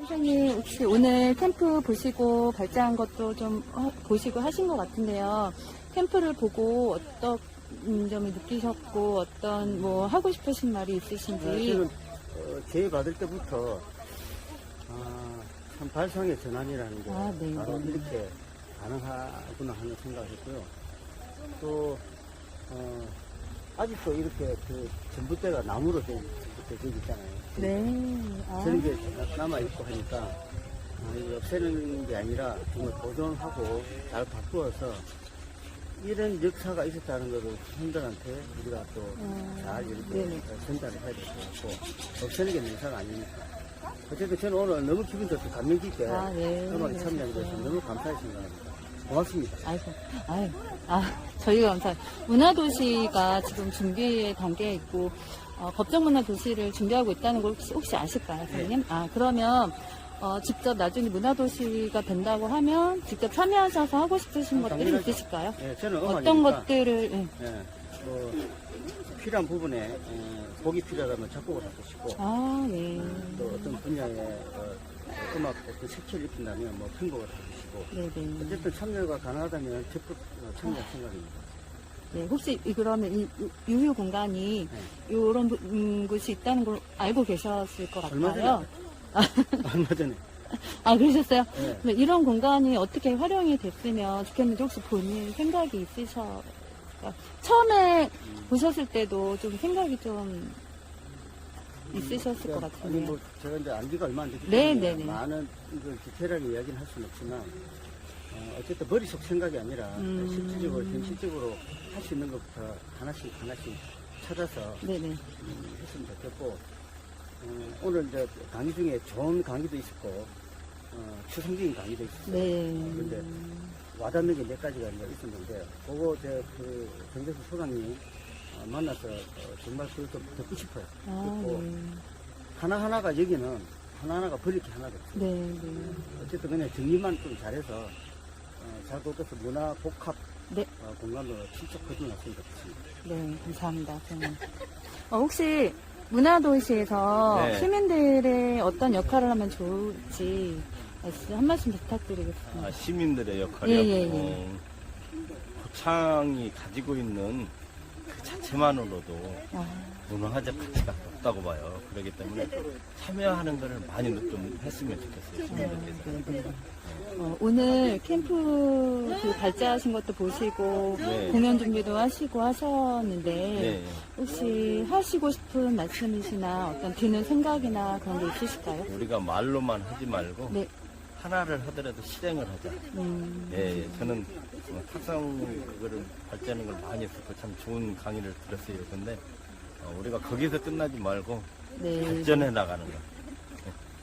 선생님, 혹시 오늘 캠프 보시고 발자한 것도 좀 보시고 하신 것 같은데요. 캠프를 보고 어떤 점을 느끼셨고, 어떤 뭐 하고 싶으신 말이 있으신지. 저는 제의 받을 때부터 참 발상의 전환이라는 게 네, 바로 네. 이렇게 가능하구나 하는 생각을 했고요. 또 아직도 이렇게 그 전봇대가 나무로 된 전봇대 저기 있잖아요. 네. 저런 게 남아있고 하니까 이거 없애는 게 아니라 정말 보존하고 잘 바꾸어서 이런 역사가 있었다는 것을 손들한테 우리가 또 잘 이렇게 네네. 전달을 해야 될 것 같고 없애는 게 명사가 아니니까. 어쨌든 저는 오늘 너무 기분 좋고 감명 깊게 네. 음악에 참여하게 돼서 너무 감사히 생각합니다. 고맙습니다. 저희가 감사합니다. 문화도시가 지금 준비 단계에 있고, 법정문화도시를 준비하고 있다는 걸 혹시 아실까요, 선생님? 그러면, 직접 나중에 문화도시가 된다고 하면, 직접 참여하셔서 하고 싶으신 것들이 당연하죠. 있으실까요? 예, 저는 음악이니까 어떤 것들을, 필요한 부분에 곡이 필요하다면 작곡을 하고 싶고 네. 또 어떤 분야에 음악 어떤 색채를 입힌다면 뭐 편곡을 하고 싶고 네네. 어쨌든 참여가 가능하다면 적극 참여할 생각입니다. 네, 혹시 그러면 이 유휴 공간이 이런 곳이 있다는 걸 알고 계셨을 것 얼마 같아요. 얼마 전에 그러셨어요? 네. 네, 이런 공간이 어떻게 활용이 됐으면 좋겠는지 혹시 본인 생각이 있으셔? 처음에 보셨을 때도 좀 생각이 좀 있으셨을 것 아니 같은데. 뭐 제가 이제 안지가 얼마 안 됐기 네, 때문에 네, 네. 많은 이걸 디테일하게 이야기는 할 수는 없지만 어쨌든 머릿속 생각이 아니라 실질적으로 현실적으로 할 수 있는 것부터 하나씩 찾아서 네네. 했으면 좋겠고 오늘 이제 강의 중에 좋은 강의도 있었고 추상적인 강의도 있었어요. 네. 그런데 와닿는 게 몇 가지가 이제 있었는데 그거 그 정대수 소장님 만나서 정말 그것도 듣고 싶어요. 듣고 네. 하나하나가 여기는 하나하나가 버릴 게 하나도 없어요. 네, 네. 어쨌든 그냥 정리만 좀 잘해서 잘 걷어서 문화 복합 네. 공간으로 진짜 거듭났으면 좋겠습니다. 네, 감사합니다. 선생님. 혹시 문화도시에서 네. 시민들의 어떤 역할을 하면 좋을지 한 말씀 부탁드리겠습니다. 시민들의 역할이요. 예. 고창이 가지고 있는 그 자체만으로도 문화적 가치가 높다고 봐요. 그렇기 때문에 참여하는 것을 많이 좀 했으면 좋겠어요. 시민들께서. 오늘 캠프 그 발자하신 것도 보시고 네. 공연 준비도 하시고 하셨는데 네. 혹시 하시고 싶은 말씀이시나 어떤 드는 생각이나 그런 게 있으실까요? 우리가 말로만 하지 말고 네. 하나를 하더라도 실행을 하자. 예, 저는 탁상 그거를 발전하는 걸 많이 했었고 참 좋은 강의를 들었어요. 근데 우리가 거기서 끝나지 말고 네. 발전해 나가는 거.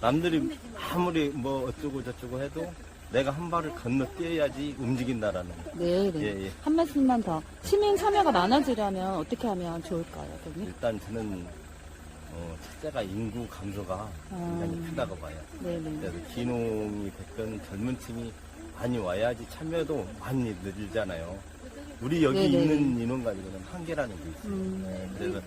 남들이 아무리 뭐 어쩌고 저쩌고 해도 내가 한 발을 건너뛰어야지 움직인다라는 거. 네. 예. 한 말씀만 더. 시민 참여가 많아지려면 어떻게 하면 좋을까요, 선생님? 일단 저는 첫째가 인구 감소가 굉장히 크다고 봐요. 네네. 그래서 기농이 됐든 젊은 층이 많이 와야지 참여도 많이 늘잖아요. 우리 여기 네네. 있는 인원 가지고는 한계라는 게 있어요. 네, 그래서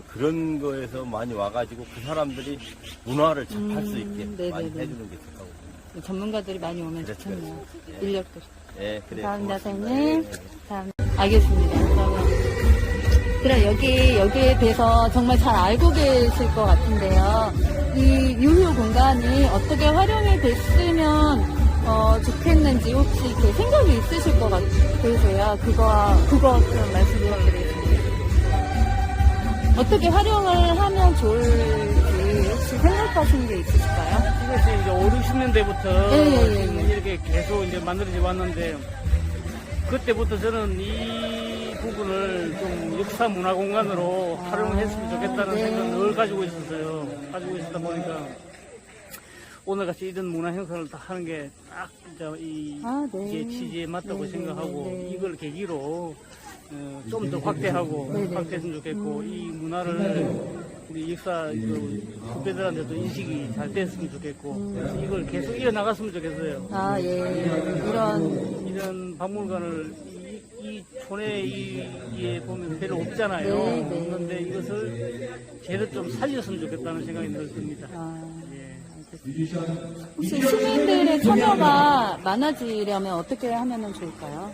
그런 거에서 많이 와가지고 그 사람들이 문화를 접할 수 있게 네네네. 많이 해주는 게 좋다고 봅니다. 전문가들이 많이 오면 그렇죠, 좋겠네요. 그렇죠. 예. 인력도. 예, 그래요. 감사합니다, 고맙습니다. 선생님. 예, 예. 감사합니다. 알겠습니다. 그럼 여기에 대해서 정말 잘 알고 계실 것 같은데요. 이 유휴 공간이 어떻게 활용이 됐으면 좋겠는지 혹시 이렇게 생각이 있으실 것 같으세요? 그거 좀 말씀 부탁드리겠습니다. 어떻게 활용을 하면 좋을지 혹시 생각하시는 게 있으실까요? 이것이 이제 5, 60년대부터 예. 이렇게 계속 이제 만들어져 왔는데 그때부터 저는 이 부분을 좀 역사 문화 공간으로 활용했으면 좋겠다는 네. 생각을 늘 가지고 있었어요. 가지고 있었다 보니까 오늘같이 이런 문화 행사를 다 하는 게 딱 네. 이제 취지에 맞다고 네, 생각하고 네. 이걸 계기로 좀 더 확대하고 네, 네. 확대했으면 좋겠고 이 문화를 우리 역사 후배들한테도 인식이 잘 됐으면 좋겠고 그래서 이걸 계속 이어나갔으면 좋겠어요. 이런 박물관을 이 촌에 이에 보면 별로 없잖아요. 네. 그런데 이것을 제대로 좀 살렸으면 좋겠다는 생각이 늘 듭니다. 예. 혹시 시민들의 참여가 많아지려면 어떻게 하면 좋을까요?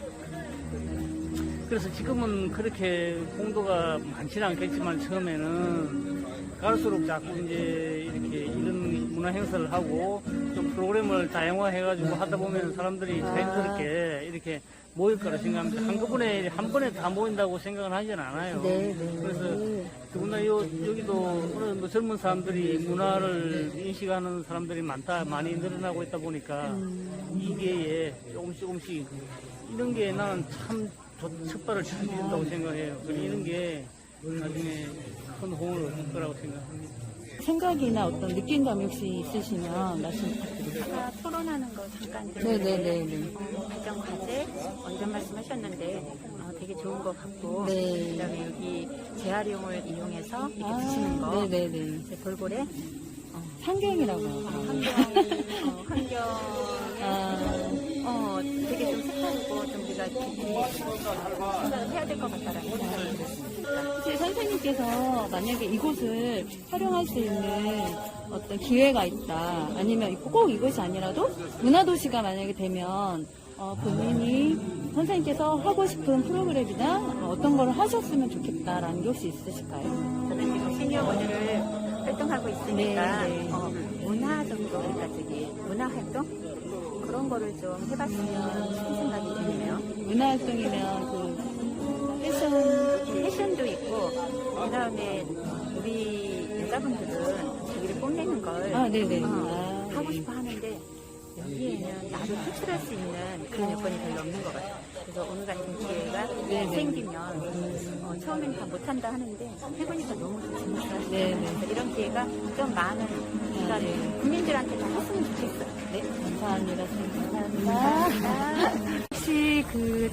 그래서 지금은 그렇게 홍도가 많지는 않겠지만 처음에는 갈수록 자꾸 이제 이렇게 이런 문화 행사를 하고 좀 프로그램을 다양화해가지고 하다 보면 사람들이 자연스럽게 이렇게 모일 거라 생각합니다. 한꺼번에 한 번에 다 모인다고 생각은 하진 않아요. 네, 네. 그래서 더구나 여기도 어느 정도 젊은 사람들이 문화를 인식하는 사람들이 많이 늘어나고 있다 보니까 이 기회에 조금씩 이런 게 나는 참 첫발을 잘 뛴다고 생각해요. 이런 게 나중에 큰 호응을 얻을 거라고 생각합니다. 생각이나 어떤 느낀감이 혹시 있으시면 말씀 부탁드립니다. 제가 토론하는 거 잠깐 네네네. 가정 과제 이런 말씀하셨는데 되게 좋은 것 같고 네. 그다음에 여기 재활용을 이용해서 이렇게 드시는 거 네네네. 이제 돌고래 상경이라고 하고. 환경에 아, 되게 좀 색다르고 좀 우리가 깊이 생각을 해야 될 것 같다라는 생각이 들었습니다. 혹시 선생님께서 만약에 이곳을 활용할 수 있는 어떤 기회가 있다, 아니면 꼭 이것이 아니라도 문화도시가 만약에 되면 본인이 선생님께서 하고 싶은 프로그램이나 어떤 거를 하셨으면 좋겠다라는 게 혹시 있으실까요? 저는 지금 시니어 모델을 활동하고 있으니까 네, 네. 문화 정도 그러니까 저기 문화 활동 그런 거를 좀 해봤으면 싶은 생각이 드네요. 문화활동이면 그 패션도 있고 그다음에 우리 여자분들은 자기를 뽐내는 걸 아, 네네. 하고 싶어 하는데 여기에는 나를 표출할 수 있는 그런 여건이 별로 없는 것 같아요. 그래서 오늘 같은 기회가 네네. 생기면 처음에는 다 못한다 하는데 해보니까 너무 재밌어요. 네네. 그래서 이런 기회가 좀 많은 그러니까 네. 국민들한테 다 했으면 좋겠어요. 네, 감사합니다. 감사합니다. 혹시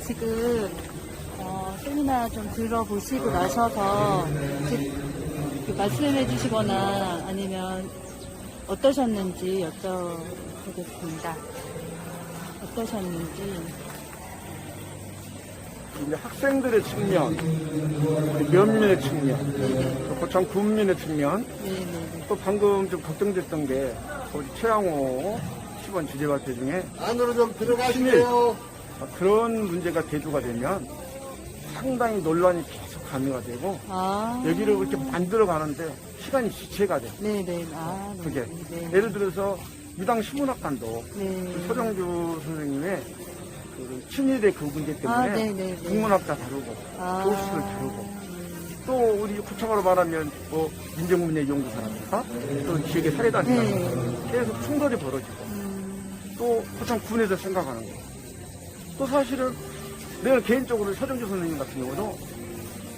지금 세미나 좀 들어보시고 나셔서 말씀해 주시거나 아니면 어떠셨는지 여쭤보겠습니다. 어떠셨는지. 이제 학생들의 측면, 면민의 측면, 또 고창 군민의 측면, 네네. 또 방금 좀 걱정됐던 게 우리 최양호 10원 지재발표 중에 안으로 좀 들어가시네요. 그런 문제가 대두가 되면 상당히 논란이 계속 가미가 되고 아. 여기를 이렇게 만들어 가는데 시간이 지체가 돼. 네네. 아, 네. 그게 네. 예를 들어서 유당 신문학관도 네. 서정주 선생님의 그 친일의 그 문제 때문에 아, 네네네. 국문학자 다루고 아. 교수를 다루고 또 우리 구청으로 말하면 뭐 민정문예연구사라든가 또 지역의 사례단이라든가 계속 충돌이 벌어지고 또 구청 군에서 생각하는 거. 또 사실은 내가 개인적으로 서정주 선생님 같은 경우도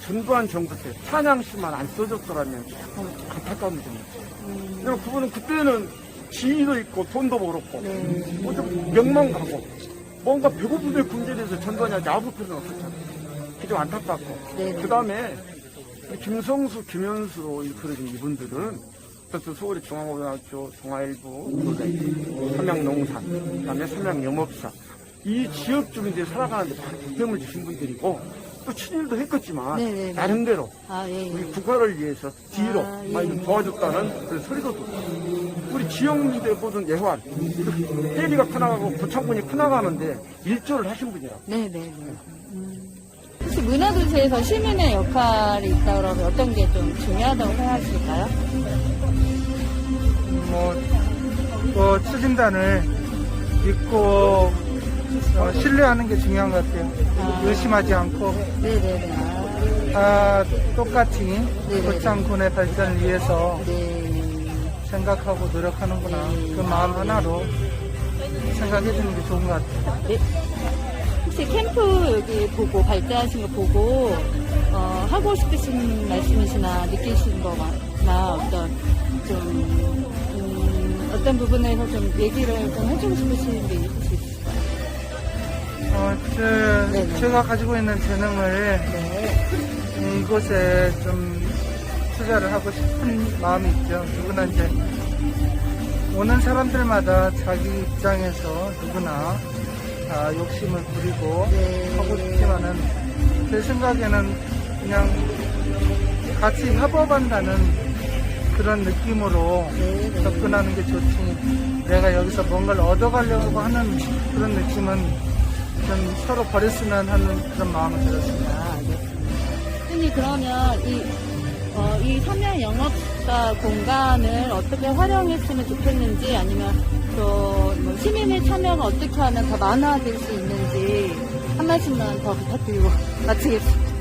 전두환 정부 때 찬양시만 안 써줬더라면 조금 안타까움이 좀 있어요. 왜냐면 그분은 그때는 지위도 있고 돈도 벌었고 뭐좀 명망가고 뭔가 배고픔에 굶주려서 전두환이 야구 필요는 없었잖아요. 그게 좀 안타깝고 그 다음에 김성수, 김현수 그런 이분들은 또 서울의 중앙고등학교, 동아일보, 삼양농산, 그 다음에 삼양영업사 이 지역 주민들이 살아가는데 보탬을 주신 분들이고 또 친일도 했겠지만 네네네. 나름대로 아, 예, 우리 예. 국가를 위해서 뒤로 아, 예. 많이 좀 도와줬다는 그런 소리도 듣고 우리 지역민들 보던 예환 혜리가 커나가고 고창군이 커나가는데 일조를 하신 분이라고. 네네네. 혹시 문화도시에서 시민의 역할이 있다 그러면 어떤 게 좀 중요하다고 생각하실까요? 또 추진단을 믿고 신뢰하는 게 중요한 것 같아요. 의심하지 않고 네네네. 똑같이 네네. 고창군의 발전을 위해서 네. 생각하고 노력하는구나. 그 마음 하나로 생각해 주는 게 좋은 것 같아요. 네. 혹시 캠프 여기 보고 발제하신 거 보고 하고 싶으신 말씀이시나 느끼신 거나 어떤 부분에서 좀 얘기를 좀 해주고 싶으신 게 있으실까요? 네네. 제가 가지고 있는 재능을 네. 이곳에 좀 투자를 하고 싶은 마음이 있죠. 누구나 이제 오는 사람들마다 자기 입장에서 누구나 다 욕심을 부리고 네. 하고 싶지만은 제 생각에는 그냥 같이 협업한다는 그런 느낌으로 네. 접근하는 게 좋지. 내가 여기서 뭔가를 얻어가려고 하는 그런 느낌은 좀 서로 버렸으면 하는 그런 마음이 들었습니다. 아, 알겠습니다. 선생님, 그러면 이 삼양 영업사 공간을 어떻게 활용했으면 좋겠는지, 아니면 뭐 시민의 참여가 어떻게 하면 더 많아질 수 있는지 한 말씀만 더 부탁드리고 마치겠습니다.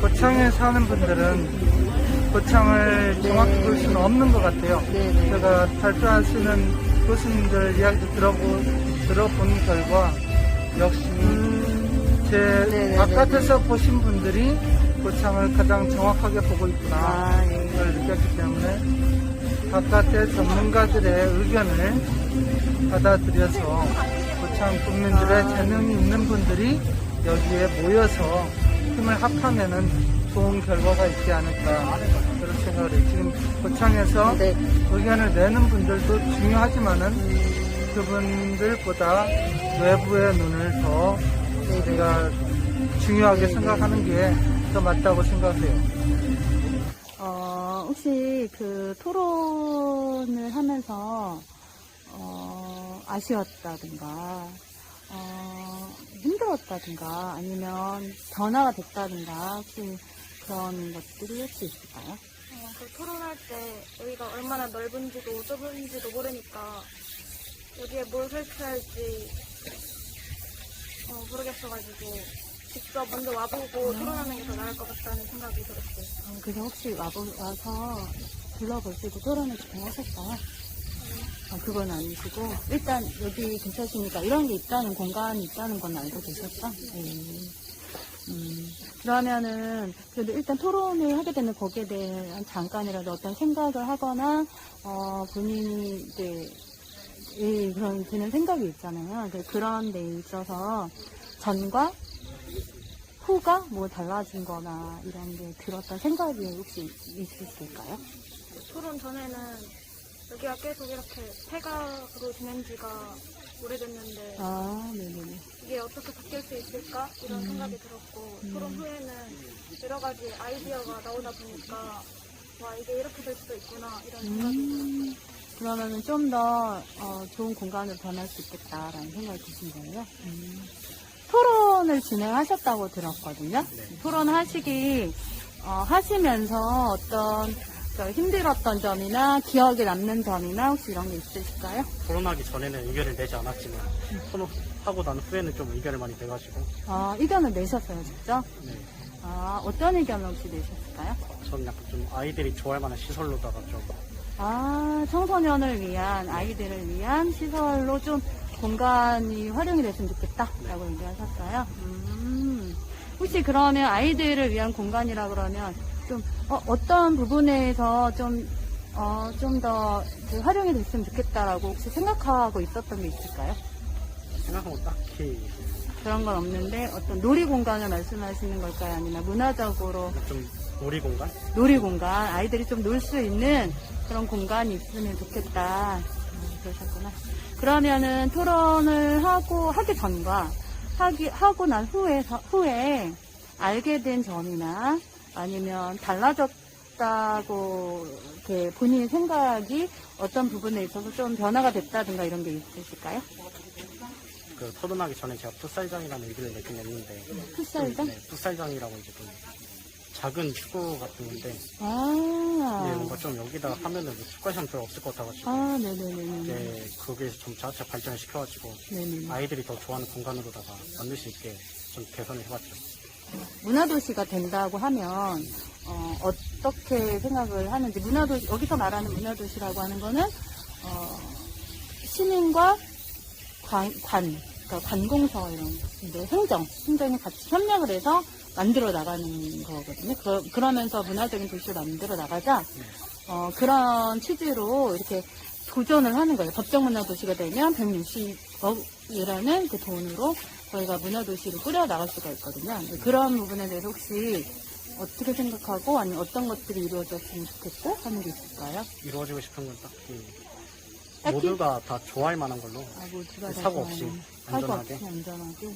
고창에 사는 분들은 고창을 정확히 볼 수는 없는 것 같아요. 네네. 제가 발표하시는 교수님들 이야기도 들어본 결과 역시 제 네네네네. 바깥에서 보신 분들이 고창을 가장 정확하게 보고 있구나 아, 예. 걸 느꼈기 때문에 바깥의 전문가들의 의견을 받아들여서 고창 국민들의 재능이 있는 분들이 여기에 모여서 힘을 합하면은 좋은 결과가 있지 않을까 그런 생각을 해요. 지금 고창에서 네. 의견을 내는 분들도 중요하지만은 그분들보다 외부의 눈을 더 우리가 중요하게 생각하는 게 더 맞다고 생각해요. 혹시 그 토론을 하면서 아쉬웠다든가 힘들었다든가 아니면 변화가 됐다든가 혹시 그런 것들이 혹시 있을까요? 그 토론할 때 여기가 얼마나 넓은지도 좁은지도 모르니까 여기에 뭘 설치할지 모르겠어가지고 직접 먼저 와보고 토론하는 게 더 나을 것 같다는 생각이 들었어요. 그래서 혹시 와서 둘러볼 때도 토론을 진행하셨어요? 그건 아니시고 일단 여기 괜찮으시니까 이런 게 있다는 공간이 있다는 건 알고 계셨죠? 그러면은 그래도 일단 토론을 하게 되면 거기에 대한 잠깐이라도 어떤 생각을 하거나 본인이 이제 그런 드는 생각이 있잖아요. 그런 데 있어서 전과 후가 뭐 달라진 거나 이런 게 들었던 생각이 혹시 있으실까요? 토론 전에는 여기가 계속 이렇게 폐가로 지낸 지가 오래됐는데 네네네. 이게 어떻게 바뀔 수 있을까? 이런 생각이 들었고 토론 후에는 여러 가지 아이디어가 나오다 보니까 와 이게 이렇게 될 수도 있구나 이런 생각이 들었어요. 그러면은 좀 더 좋은 공간으로 변할 수 있겠다라는 생각이 드신 거예요? 토론을 진행하셨다고 들었거든요. 토론하시기 하시면서 어떤 힘들었던 점이나 기억에 남는 점이나 혹시 이런 게 있으실까요? 토론하기 전에는 의견을 내지 않았지만 토론하고 난 후에는 좀 의견을 많이 내가지고 의견을 내셨어요, 직접? 네. 어떤 의견을 혹시 내셨을까요? 저는 약간 좀 아이들이 좋아할 만한 시설로다가 좀 청소년을 위한, 아이들을 위한 시설로 좀 공간이 활용이 됐으면 좋겠다라고 얘기하셨어요. 혹시 그러면 아이들을 위한 공간이라 그러면 좀 어떤 부분에서 좀 더 활용이 됐으면 좋겠다라고 혹시 생각하고 있었던 게 있을까요? 생각하고 딱히 그런 건 없는데 어떤 놀이 공간을 말씀하시는 걸까요? 아니면 문화적으로 좀 놀이공간? 놀이 공간, 아이들이 좀 놀 수 있는 그런 공간이 있으면 좋겠다. 그러셨구나. 그러면은 토론을 하기 전과 하고 난 후에 알게 된 점이나 아니면 달라졌다고 이렇게 본인 생각이 어떤 부분에 있어서 좀 변화가 됐다든가 이런 게 있으실까요? 그 토론하기 전에 제가 풋살장이라는 얘기를 내긴 했는데 풋살장? 네, 풋살장이라고 이제 좀 작은 축구 같은 건데 뭔가 좀 여기다 하면은 축구 시험 별로 없을 것 같아가지고 네네네네. 거기에서 좀 자체 발전을 시켜가지고 네네. 아이들이 더 좋아하는 공간으로다가 만들 수 있게 좀 개선을 해봤죠. 문화도시가 된다고 하면 어떻게 생각을 하는지 여기서 말하는 문화도시라고 하는 거는 시민과 그러니까 관공서 이런 행정이 같이 협력을 해서 만들어 나가는 거거든요. 그러면서 문화적인 도시를 만들어 나가자 그런 취지로 이렇게 도전을 하는 거예요. 법정 문화도시가 되면 160억이라는 그 돈으로 저희가 문화도시를 꾸려 나갈 수가 있거든요. 그런 부분에 대해서 혹시 어떻게 생각하고 아니면 어떤 것들이 이루어졌으면 좋겠고 하는 게 있을까요? 이루어지고 싶은 건 딱히 모두가 다 좋아할 만한 걸로 모두가 다 사고 없이 좋아하는, 안전하게. 사고 없이 안전하게.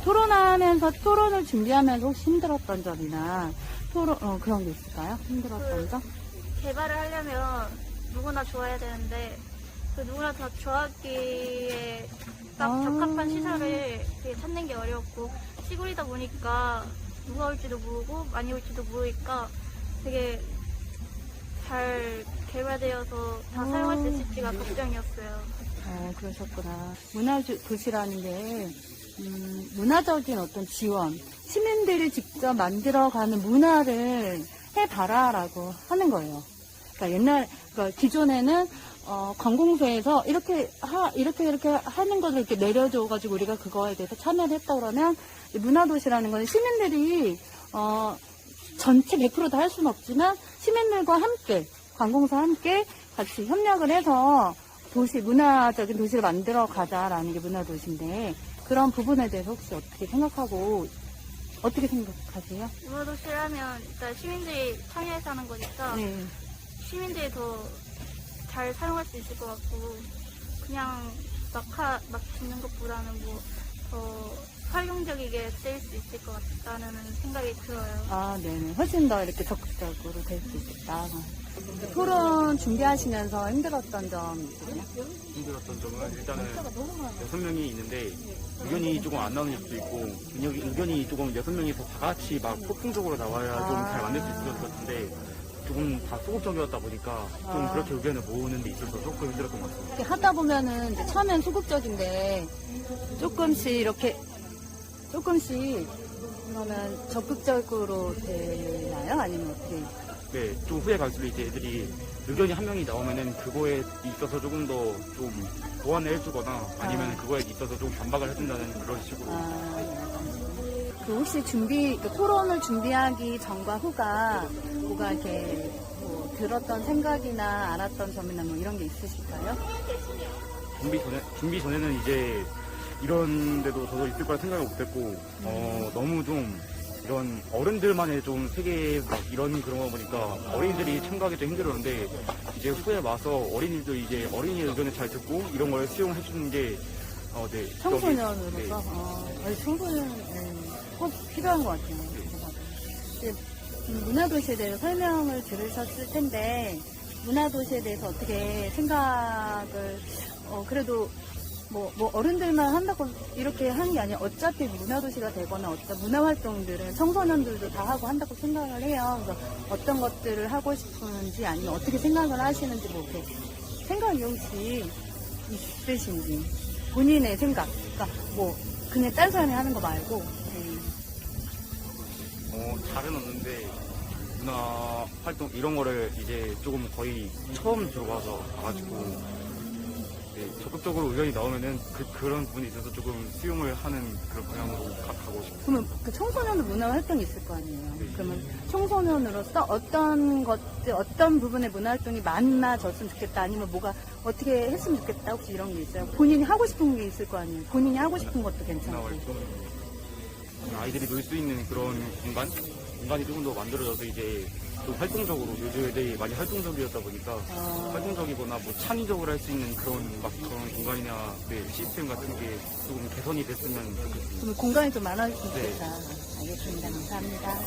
토론하면서, 토론을 준비하면서 혹시 힘들었던 점이나, 그런 게 있을까요? 힘들었던 점? 개발을 하려면 누구나 좋아야 되는데 그 누구나 다 좋아하기에 딱 적합한 시설을 되게 찾는 게 어려웠고 시골이다 보니까 누가 올지도 모르고 많이 올지도 모르니까 되게 잘 개발되어서 다 사용할 수 있을지가 걱정이었어요. 그러셨구나. 문화도시라는 게, 문화적인 어떤 지원, 시민들이 직접 만들어가는 문화를 해봐라라고 하는 거예요. 그러니까 그러니까 기존에는, 관공서에서 이렇게 하는 것을 이렇게 내려줘가지고 우리가 그거에 대해서 참여를 했다 그러면, 문화도시라는 건 시민들이, 전체 100% 다 할 수는 없지만, 시민들과 함께, 관공서와 함께 같이 협력을 해서 문화적인 도시를 만들어 가자라는 게 문화도시인데, 그런 부분에 대해서 혹시 어떻게 생각하세요? 문화도시라면 일단 시민들이 참여해서 하는 거니까 네. 시민들이 더 잘 사용할 수 있을 것 같고 그냥 막 짓는 것보다는 더 활용적이게 쓰일 수 있을 것 같다는 생각이 들어요. 네네. 훨씬 더 이렇게 적극적으로 될 수 있겠다. 토론 준비하시면서 힘들었던 점 있으세요? 힘들었던 점은 일단은 6명이 있는데 의견이 조금 안 나오는 일도 있고 의견이 조금 6명이서 다 같이 막 폭풍적으로 나와야 좀 잘 만들 수 있을 것 같은데 조금 다 소극적이었다 보니까 좀 그렇게 의견을 모으는 데 있어서 조금 힘들었던 것 같습니다. 이렇게 하다 보면은 이제 처음엔 소극적인데 조금씩 그러면 적극적으로 되나요? 아니면 어떻게? 네, 좀 후에 갈수록 이제 애들이 의견이 한 명이 나오면은 그거에 있어서 조금 더 좀 보완을 해주거나 아니면 그거에 있어서 좀 반박을 해준다는 그런 식으로. 그 혹시 토론을 준비하기 전과 후가 뭐가 이렇게 들었던 생각이나 알았던 점이나 뭐 이런 게 있으실까요? 준비 전에는 이제 이런 데도 저도 있을 거라 생각을 못했고 너무 좀 이런 어른들만의 좀 세계 막 이런 그런 거 보니까 어린이들이 참가하기 좀 힘들었는데 이제 후에 와서 어린이들 이제 어린이 의견을 잘 듣고 이런 걸 수용해 주는 게 네. 청소년으로서 청소년 꼭 필요한 것 같아요. 문화도시에 대해서 설명을 들으셨을 텐데 문화도시에 대해서 어떻게 생각을 그래도 뭐 어른들만 한다고 이렇게 하는 게 아니라 어차피 문화도시가 되거나 어떤 문화활동들은 청소년들도 다 하고 한다고 생각을 해요. 그래서 어떤 것들을 하고 싶은지 아니면 어떻게 생각을 하시는지 이렇게 생각이 혹시 있으신지 본인의 생각. 그러니까 그냥 딴 사람이 하는 거 말고. 잘은 없는데 문화 활동 이런 거를 이제 조금 거의 처음 들어와서 봐가지고 적극적으로 의견이 나오면은 그런 부분에 있어서 조금 수용을 하는 그런 방향으로 가고 싶어요. 그러면 그 청소년들 문화 활동이 있을 거 아니에요? 그러면 청소년으로서 어떤 부분의 문화 활동이 많아졌으면 좋겠다, 아니면 뭐가 어떻게 했으면 좋겠다, 혹시 이런 게 있어요? 본인이 하고 싶은 게 있을 거 아니에요? 본인이 하고 싶은 것도 괜찮고. 아이들이 놀 수 있는 그런 공간이 조금 더 만들어져서 이제 좀 활동적으로 요즘 애들이 많이 활동적이었다 보니까 활동적이거나 창의적으로 할 수 있는 그런 공간이나 시스템 같은 게 조금 개선이 됐으면 좋겠습니다. 그럼 공간이 좀 많아졌으면 좋겠다. 알겠습니다. 감사합니다.